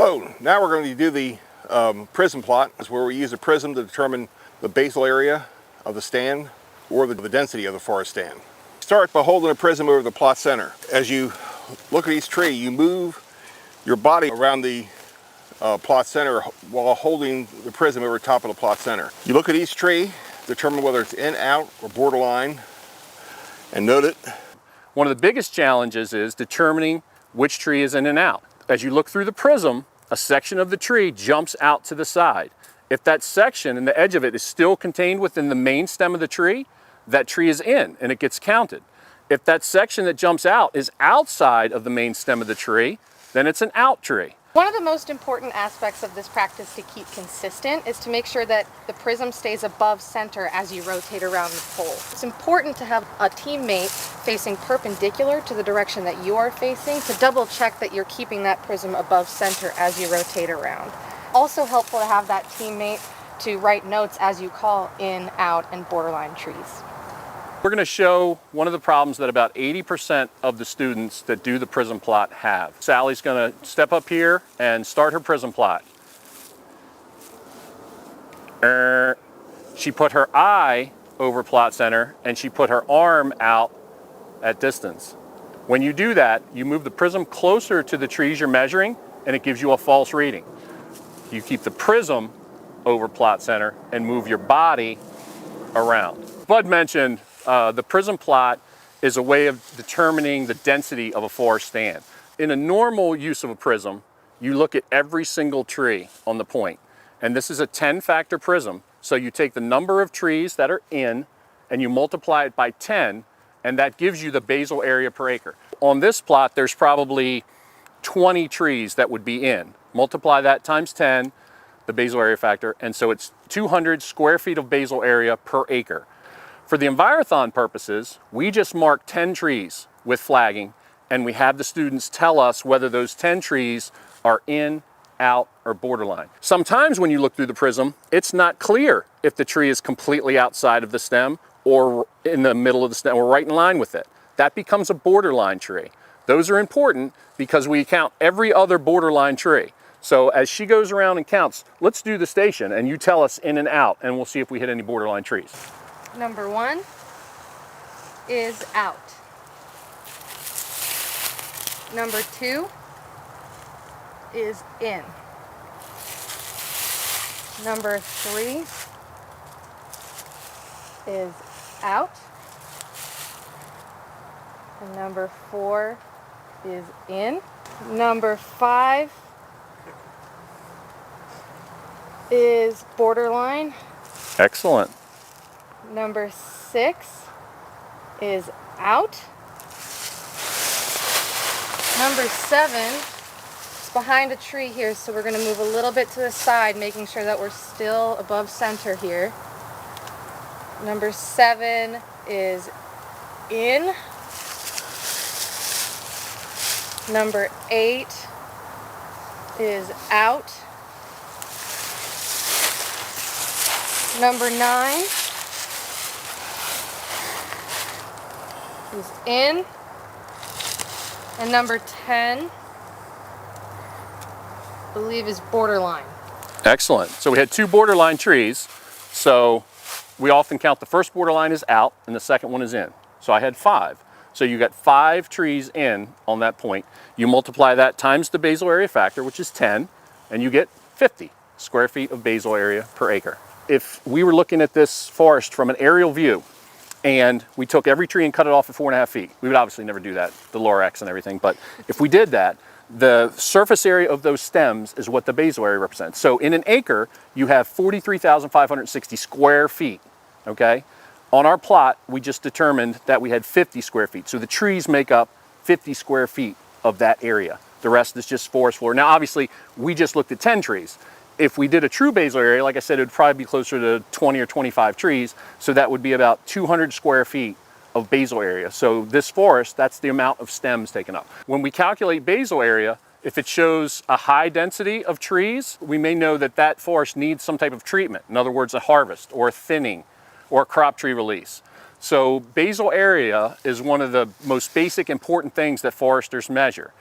Hello, now we're going to do the prism plot. It's where we use a prism to determine the basal area of the stand or the density of the forest stand. Start by holding a prism over the plot center. As you look at each tree, you move your body around the plot center while holding the prism over top of the plot center. You look at each tree, determine whether it's in, out, or borderline, and note it. One of the biggest challenges is determining which tree is in and out. As you look through the prism, a section of the tree jumps out to the side. If that section and the edge of it is still contained within the main stem of the tree, that tree is in and it gets counted. If that section that jumps out is outside of the main stem of the tree, then it's an out tree. One of the most important aspects of this practice to keep consistent is to make sure that the prism stays above center as you rotate around the pole. It's important to have a teammate facing perpendicular to the direction that you are facing to double check that you're keeping that prism above center as you rotate around. Also helpful to have that teammate to write notes as you call in, out, and borderline trees. We're going to show one of the problems that about 80% of the students that do the prism plot have. Sally's going to step up here and start her prism plot. She put her eye over plot center and she put her arm out at distance. When you do that, you move the prism closer to the trees you're measuring and it gives you a false reading. You keep the prism over plot center and move your body around. Bud mentioned the prism plot is a way of determining the density of a forest stand. In a normal use of a prism, you look at every single tree on the point. And this is a 10-factor prism. So you take the number of trees that are in and you multiply it by 10, and that gives you the basal area per acre. On this plot, there's probably 20 trees that would be in. Multiply that times 10, the basal area factor, and so it's 200 square feet of basal area per acre. For the Envirothon purposes, we just mark 10 trees with flagging, and we have the students tell us whether those 10 trees are in, out, or borderline. Sometimes when you look through the prism, it's not clear if the tree is completely outside of the stem or in the middle of the stem or right in line with it. That becomes a borderline tree. Those are important because we count every other borderline tree. So as she goes around and counts, let's do the station and you tell us in and out, and we'll see if we hit any borderline trees. Number 1 is out. Number 2 is in. Number 3 is out. And number 4 is in. Number 5 is borderline. Excellent. Number 6 is out. Number 7 is behind a tree here, so we're going to move a little bit to the side, making sure that we're still above center here. Number 7 is in. Number 8 is out. Number 9 is in. And number 10, I believe, is borderline. Excellent. So we had 2 borderline trees. So we often count the first borderline as out and the second one is in. So I had 5. So you got 5 trees in on that point. You multiply that times the basal area factor, which is 10, and you get 50 square feet of basal area per acre. If we were looking at this forest from an aerial view and we took every tree and cut it off at 4.5 feet, we would obviously never do that, the Lorax and everything, but if we did that, the surface area of those stems is what the basal area represents. So in an acre, you have 43,560 square feet, okay? On our plot, we just determined that we had 50 square feet. So the trees make up 50 square feet of that area. The rest is just forest floor. Now, obviously, we just looked at 10 trees. If we did a true basal area, like I said, it would probably be closer to 20 or 25 trees. So that would be about 200 square feet of basal area. So this forest, that's the amount of stems taken up. When we calculate basal area, if it shows a high density of trees, we may know that that forest needs some type of treatment. In other words, a harvest or a thinning or a crop tree release. So basal area is one of the most basic important things that foresters measure.